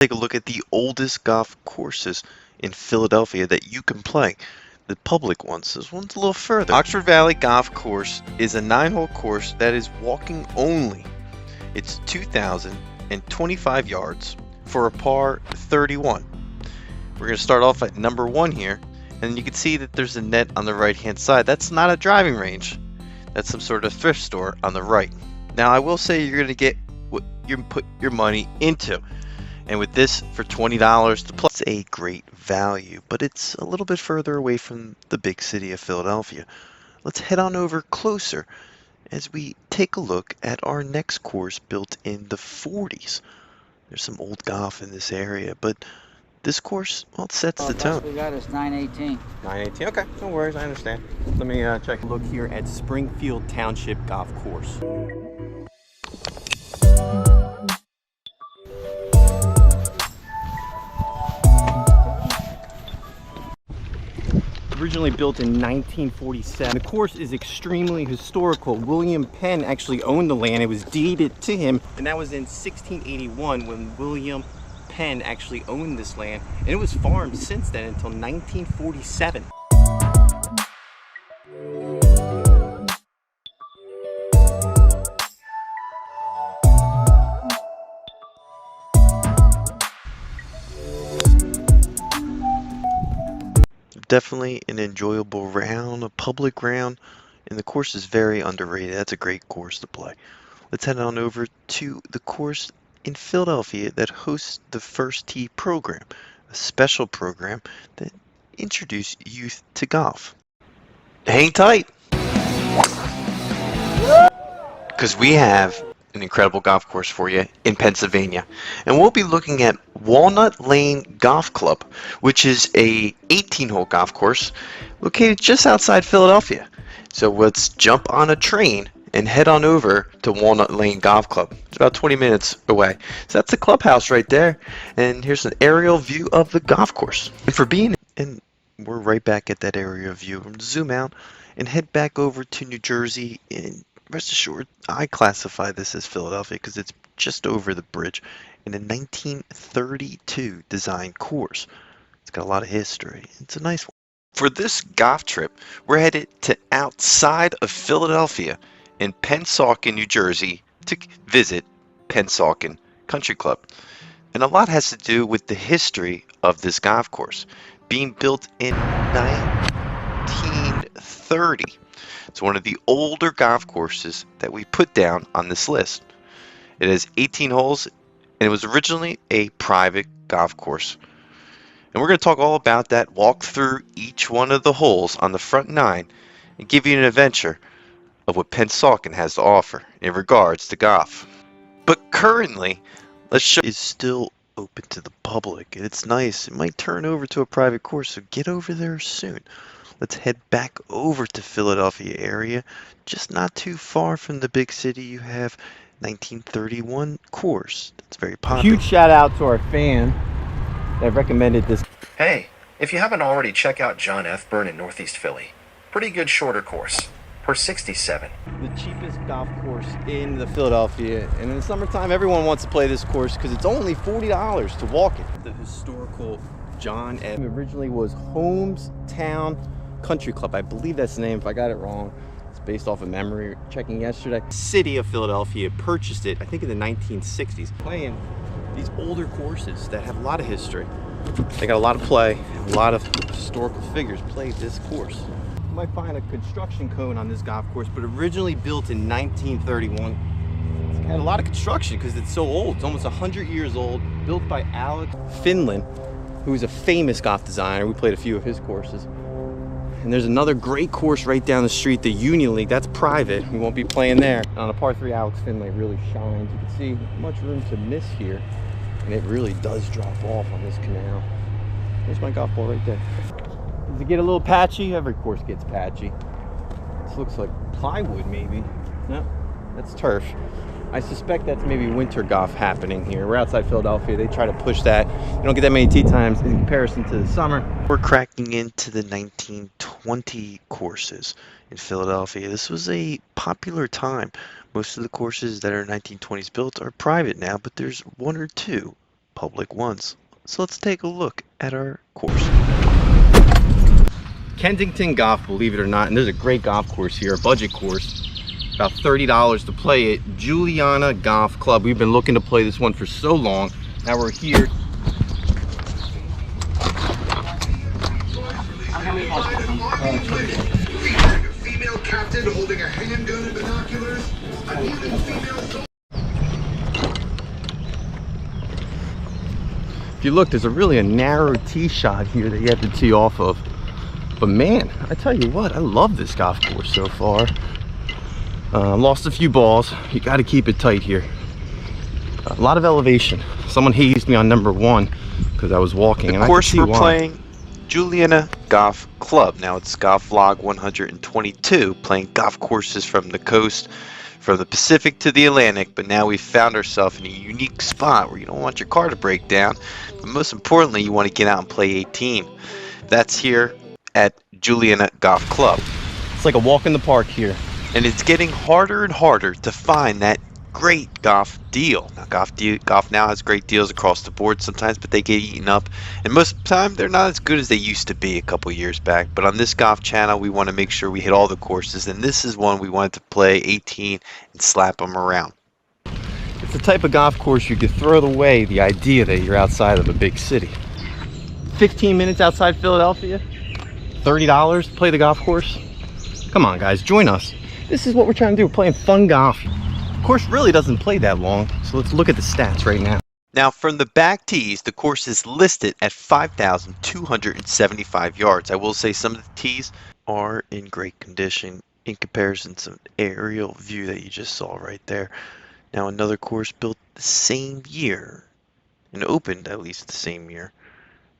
Take a look at the oldest golf courses in Philadelphia that you can play. The public ones. This one's a little further. Oxford Valley Golf Course is a 9-hole course that is walking only. It's 2,025 yards for a par 31. We're going to start off at number 1 here, and you can see that there's a net on the right hand side. That's not a driving range. That's some sort of thrift store on the right. Now I will say you're going to get what you put your money into. And with this for $20 to play, it's a great value, but it's a little bit further away from the big city of Philadelphia. Let's head on over closer as we take a look at our next course built in the 40s. There's some old golf in this area, but this course, well, it sets the tone. We got is 918. 918, okay, no worries, I understand. Let me check a look here at Springfield Township Golf Course. Originally built in 1947. The course is extremely historical. William Penn actually owned the land. It was deeded to him, and that was in 1681 when William Penn actually owned this land, and it was farmed since then until 1947. Definitely an enjoyable round, a public round, and the course is very underrated. That's a great course to play. Let's head on over to the course in Philadelphia that hosts the First Tee program, a special program that introduces youth to golf. Hang tight, because we have an incredible golf course for you in Pennsylvania, and we'll be looking at Walnut Lane Golf Club, which is a 18-hole golf course located just outside Philadelphia. So let's jump on a train and head on over to Walnut Lane Golf Club. It's about 20 minutes away. So that's the clubhouse right there, and here's an aerial view of the golf course. And for being, and we're right back at that aerial view. Zoom out and head back over to New Jersey, and rest assured, I classify this as Philadelphia because it's just over the bridge in a 1932 design course. It's got a lot of history. It's a nice one. For this golf trip, we're headed to outside of Philadelphia in Pennsauken, New Jersey to visit Pennsauken Country Club. And a lot has to do with the history of this golf course, being built in 1930. It's one of the older golf courses that we put down on this list. It has 18 holes, and it was originally a private golf course. And we're going to talk all about that, walk through each one of the holes on the front 9, and give you an adventure of what Pennsauken has to offer in regards to golf. But currently, let's show is still open to the public, and it's nice. It might turn over to a private course, so get over there soon. Let's head back over to Philadelphia area, just not too far from the big city. You have 1931 course. That's very popular. Huge shout out to our fan that recommended this. Hey, if you haven't already, check out John F. Byrne in Northeast Philly. Pretty good shorter course, per 67. The cheapest golf course in the Philadelphia, and in the summertime everyone wants to play this course because it's only $40 to walk it. The historical John F. originally was Town Country Club. I believe that's the name. If I got it wrong, it's based off of memory checking yesterday. City of Philadelphia purchased it, I think in the 1960s, playing these older courses that have a lot of history. They got a lot of play, a lot of historical figures played this course. You might find a construction code on this golf course, but originally built in 1931. It's had a lot of construction because it's so old. It's almost 100 years old. Built by Alex Finland, who is a famous golf designer. We played a few of his courses. And there's another great course right down the street, the Union League. That's private. We won't be playing there. On a par 3, Alex Finlay really shines. You can see much room to miss here. And it really does drop off on this canal. There's my golf ball right there. Does it get a little patchy? Every course gets patchy. This looks like plywood maybe. No, that's turf. I suspect that's maybe winter golf happening here. We're outside Philadelphia. They try to push that. You don't get that many tee times in comparison to the summer. We're cracking into the 1920 courses in Philadelphia. This was a popular time. Most of the courses that are 1920s built are private now, but there's one or two public ones. So let's take a look at our course. Kensington Golf, believe it or not, and there's a great golf course here, a budget course, about $30 to play it. Juliana Golf Club. We've been looking to play this one for so long. Now we're here. Female captain holding a handgun and binoculars. If you look, there's really a narrow tee shot here that you have to tee off of. But man, I tell you what, I love this golf course so far. Lost a few balls. You got to keep it tight here. A lot of elevation. Someone hazed me on number 1 because I was walking. The course we're playing, Juliana Golf Club. Now it's Golf Vlog 122, playing golf courses from the coast, from the Pacific to the Atlantic. But now we've found ourselves in a unique spot where you don't want your car to break down, but most importantly, you want to get out and play 18. That's here at Juliana Golf Club. It's like a walk in the park here. And it's getting harder and harder to find that great golf deal. Now, golf now has great deals across the board sometimes, but they get eaten up. And most of the time, they're not as good as they used to be a couple years back. But on this golf channel, we want to make sure we hit all the courses. And this is one we wanted to play 18 and slap them around. It's the type of golf course you could throw away the idea that you're outside of a big city. 15 minutes outside Philadelphia, $30 to play the golf course. Come on, guys, join us. This is what we're trying to do. We're playing fun golf. The course really doesn't play that long, so let's look at the stats right now. Now, from the back tees, the course is listed at 5,275 yards. I will say some of the tees are in great condition in comparison to the aerial view that you just saw right there. Now, another course built the same year and opened at least the same year.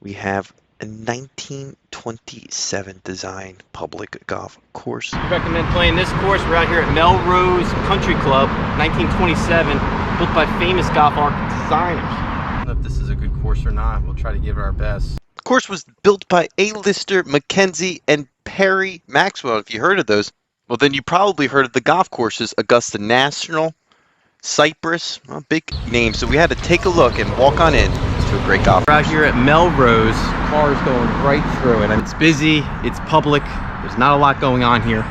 We have a 1927 design public golf course. I recommend playing this course. We're out here at Melrose Country Club, 1927, built by famous golf designers. I don't know if this is a good course or not. We'll try to give it our best. The course was built by A-lister Mackenzie and Perry Maxwell. If you heard of those, well, then you probably heard of the golf courses Augusta National, Cypress, well, big names. So we had to take a look and walk on in to a great golf. We're out here at Melrose. Cars going right through it. It's busy. It's public. There's not a lot going on here,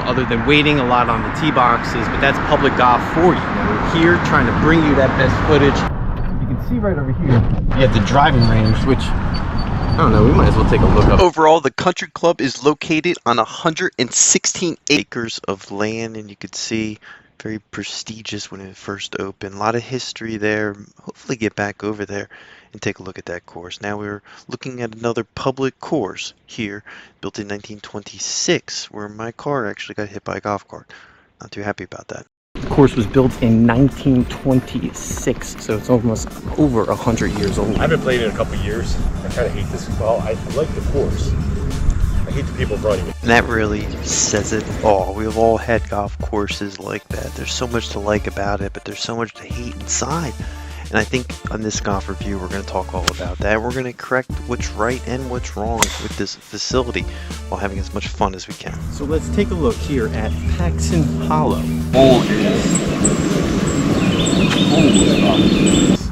other than waiting a lot on the tee boxes. But that's public golf for you. Now we're here trying to bring you that best footage. You can see right over here. You have the driving range, which I don't know. We might as well take a look up. Overall, the country club is located on 116 acres of land, and you can see very prestigious when it first opened. A lot of history there. Hopefully get back over there and take a look at that course. Now we're looking at another public course here, built in 1926, where my car actually got hit by a golf cart. Not too happy about that. The course was built in 1926, so it's almost over 100 years old. I haven't played it in a couple of years. I kind of hate this. Well, I like the course. I hate the people running it. And that really says it all. We've all had golf courses like that. There's so much to like about it, but there's so much to hate inside. And I think on this golf review, we're going to talk all about that. We're going to correct what's right and what's wrong with this facility while having as much fun as we can. So let's take a look here at Paxon Hollow.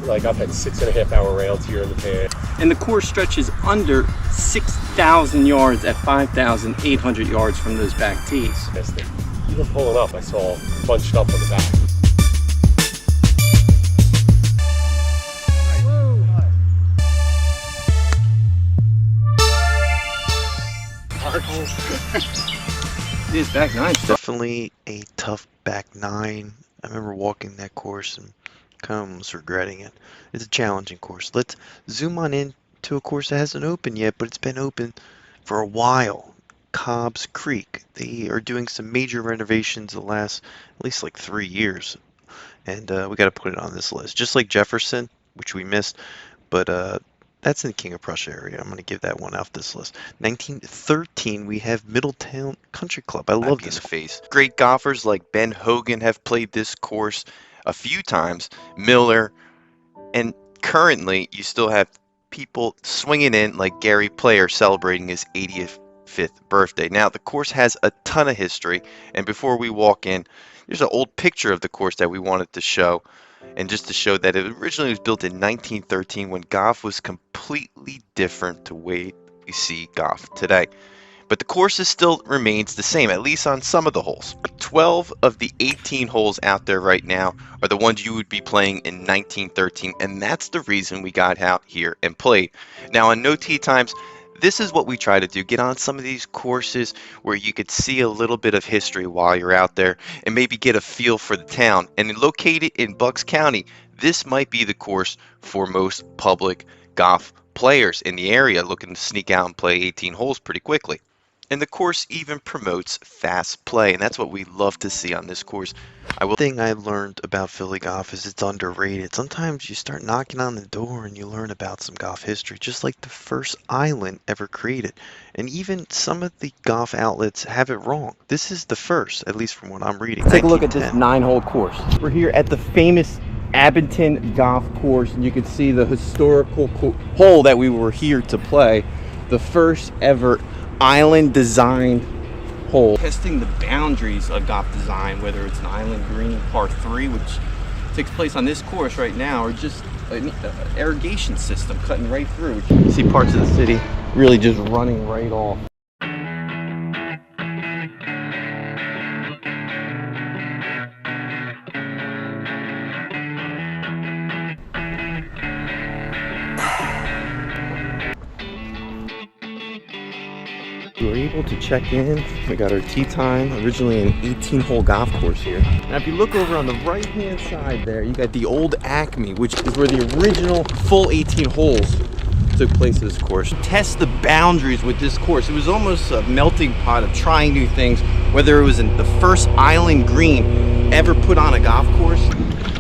Like I've had 6.5 hour rounds here in the pan. And the course stretches under 6,000 yards at 5,800 yards from those back tees. Even pulling up, I saw bunched up on the back. It is back nine. Definitely a tough back nine. I remember walking that course and kind of almost regretting it. It's a challenging course. Let's zoom on in to a course that hasn't opened yet, but it's been open for a while. Cobbs Creek. They are doing some major renovations the last at least like 3 years, and we got to put it on this list. Just like Jefferson, which we missed, but that's in the King of Prussia area. I'm going to give that one off this list. 1913, we have Middletown Country Club. I love this face. Great golfers like Ben Hogan have played this course a few times. Miller, and currently you still have people swinging in like Gary Player celebrating his 85th birthday. Now, the course has a ton of history, and before we walk in, there's an old picture of the course that we wanted to show. And just to show that it originally was built in 1913 when golf was completely different to the way we see golf today. But the course still remains the same, at least on some of the holes. 12 of the 18 holes out there right now are the ones you would be playing in 1913, and that's the reason we got out here and played. Now on No Tee Times, this is what we try to do, get on some of these courses where you could see a little bit of history while you're out there and maybe get a feel for the town. And located in Bucks County, this might be the course for most public golf players in the area looking to sneak out and play 18 holes pretty quickly. And the course even promotes fast play, and that's what we love to see on this course. One thing I learned about Philly golf is it's underrated. Sometimes you start knocking on the door and you learn about some golf history, just like the first island ever created. And even some of the golf outlets have it wrong. This is the first, at least from what I'm reading. Take a look at this 1910. 9-hole course. We're here at the famous Abington Golf Course, and you can see the historical hole that we were here to play. The first ever island designed hole. Testing the boundaries of golf design, whether it's an island green par 3, which takes place on this course right now, or just an irrigation system cutting right through. You see parts of the city really just running right off. We were able to check in. We got our tee time. Originally an 18-hole golf course here. Now if you look over on the right-hand side there, you got the old Acme, which is where the original full 18 holes took place at this course. Test the boundaries with this course. It was almost a melting pot of trying new things, whether it was in the first island green ever put on a golf course.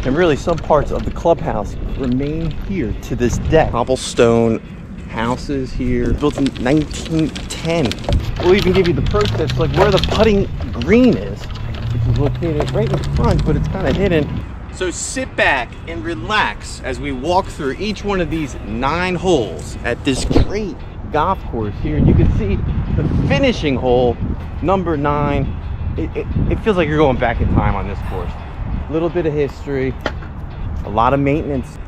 And really some parts of the clubhouse remain here to this day. Cobblestone houses here, built in 1910. We'll even give you the pro tips, like where the putting green is, which is located right in front, but it's kind of hidden. So sit back and relax as we walk through each one of these 9 holes at this great golf course here. You can see the finishing hole, number 9. It feels like you're going back in time on this course. A little bit of history, a lot of maintenance.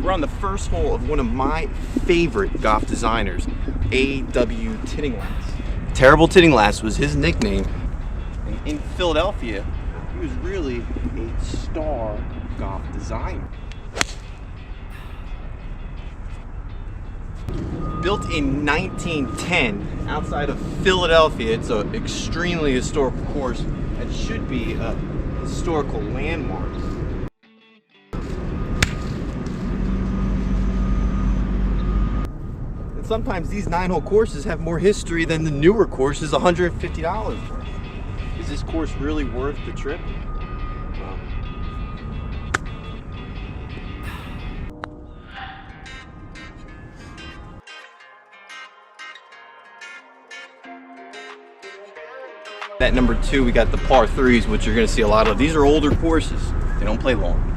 We're on the first hole of one of my favorite golf designers, A.W. Tittinglass. Terrible Tittinglass was his nickname. And in Philadelphia, he was really a star golf designer. Built in 1910 outside of Philadelphia, it's an extremely historical course that should be a historical landmark. Sometimes these 9-hole courses have more history than the newer courses, $150 worth. Is this course really worth the trip? Well, at number 2, we got the par 3s, which you're going to see a lot of. These are older courses. They don't play long.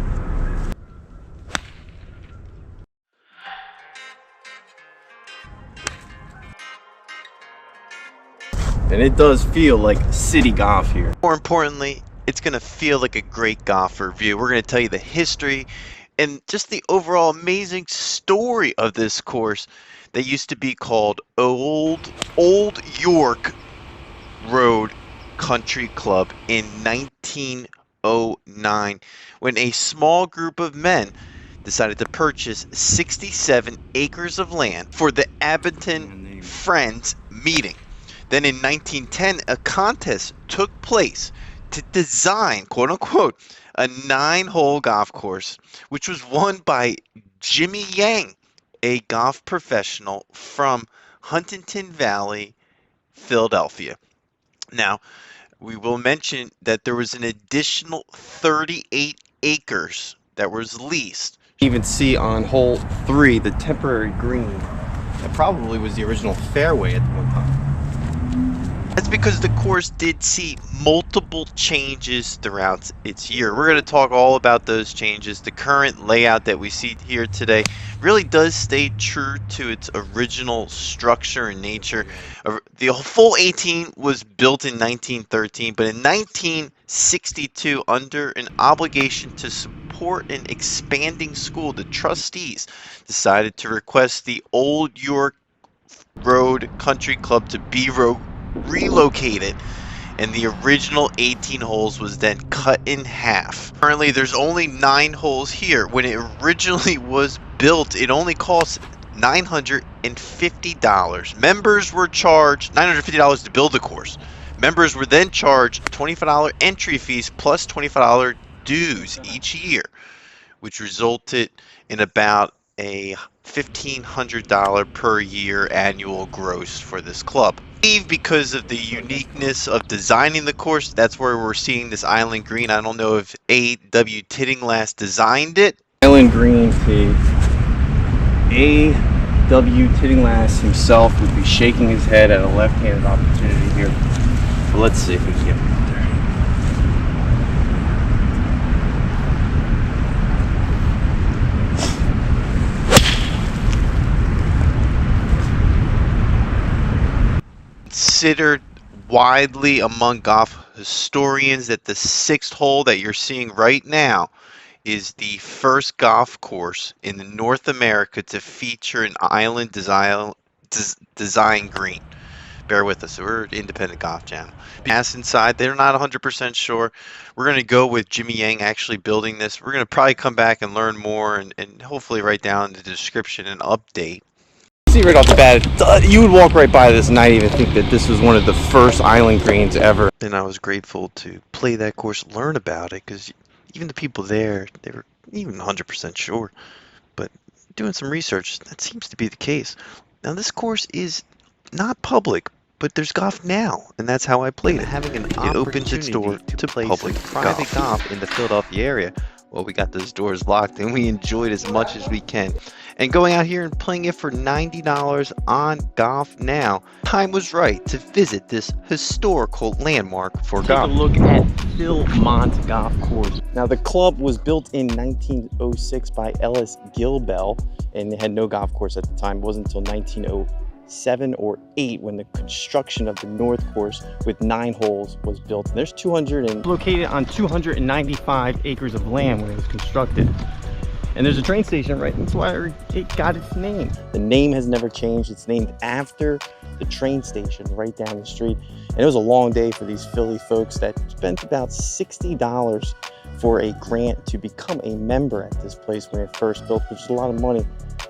And it does feel like city golf here. More importantly, it's going to feel like a great golf review. We're going to tell you the history and just the overall amazing story of this course that used to be called Old York Road Country Club in 1909, when a small group of men decided to purchase 67 acres of land for the Abington Friends meeting. Then in 1910, a contest took place to design, quote unquote, a 9-hole golf course, which was won by Jimmy Yang, a golf professional from Huntington Valley, Philadelphia. Now, we will mention that there was an additional 38 acres that was leased. You even see on hole 3 the temporary green that probably was the original fairway at one time. That's because the course did see multiple changes throughout its year. We're going to talk all about those changes. The current layout that we see here today really does stay true to its original structure and nature. The full 18 was built in 1913, but in 1962, under an obligation to support an expanding school, the trustees decided to request the Old York Road Country Club to be relocated, and the original 18 holes was then cut in half. Currently there's only 9 holes here. When it originally was built, it only cost $950. Members were charged $950 to build the course. Members were then charged $25 entry fees plus $25 dues each year, which resulted in about a $1,500 per year annual gross for this club. Because of the uniqueness of designing the course, that's where we're seeing this island green. I don't know if A.W. Tittinglass designed it. Island green, the A.W. Tittinglass himself would be shaking his head at a left-handed opportunity here. But let's see if we can get him out there. Considered widely among golf historians that the 6th hole that you're seeing right now is the first golf course in North America to feature an island design green. Bear with us, we're an independent golf channel. Pass inside, they're not 100% sure. We're going to go with Jimmy Yang actually building this. We're going to probably come back and learn more and hopefully write down the description and update. See right off the bat, you would walk right by this and not even think that this was one of the first island greens ever. And I was grateful to play that course, learn about it, because even the people there, they were even 100% sure. But doing some research, that seems to be the case. Now this course is not public, but there's golf now, and that's how I played it. Having an it opens its door to play public private golf in the Philadelphia area. Well, we got those doors locked, and we enjoyed as much as we can. And going out here and playing it for $90 on Golf Now, time was right to visit this historical landmark for golf. Take a look at Philmont Golf Course. Now the club was built in 1906 by Ellis Gilbell, and it had no golf course at the time. It wasn't until 1907 or 8 when the construction of the North Course with 9 holes was built. And there's located on 295 acres of land when it was constructed. And there's a train station right, that's why it got its name. The name has never changed. It's named after the train station right down the street. And it was a long day for these Philly folks that spent about $60 for a grant to become a member at this place when it first built, which is a lot of money.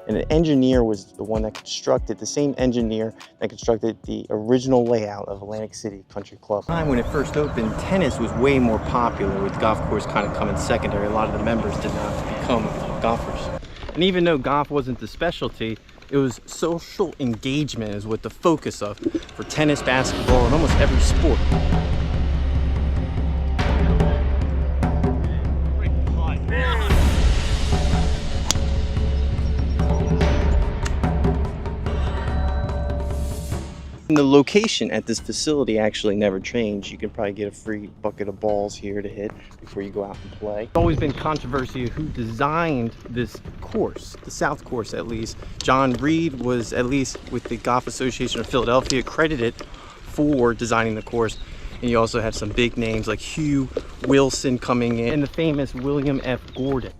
And an engineer was the one that constructed, the same engineer that constructed the original layout of Atlantic City Country Club. When it first opened, tennis was way more popular, with golf course kind of coming secondary. A lot of the members did not become golfers. And even though golf wasn't the specialty, it was social engagement is what the focus of for tennis, basketball, and almost every sport. And the location at this facility actually never changed. You can probably get a free bucket of balls here to hit before you go out and play. There's always been controversy of who designed this course, the South Course at least. John Reed was, at least with the Golf Association of Philadelphia, credited for designing the course. And you also have some big names like Hugh Wilson coming in, and the famous William F. Gordon.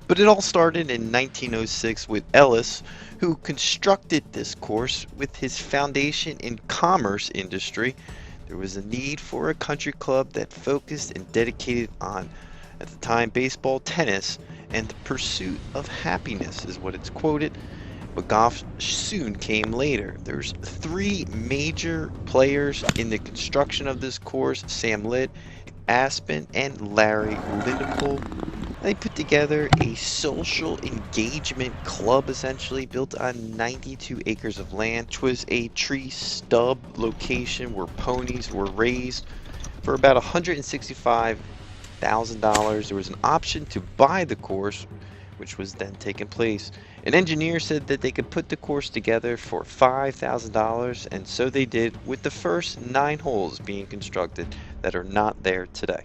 But it all started in 1906 with Ellis, who constructed this course with his foundation in commerce industry. There was a need for a country club that focused and dedicated on, at the time, baseball, tennis, and the pursuit of happiness is what it's quoted. But golf soon came later. There's 3 major players in the construction of this course: Sam Litt, Aspen, and Larry Lindepool. They put together a social engagement club, essentially built on 92 acres of land, which was a tree stub location where ponies were raised for about $165,000. There was an option to buy the course, which was then taking place. An engineer said that they could put the course together for $5,000, and so they did, with the first 9 holes being constructed that are not there today.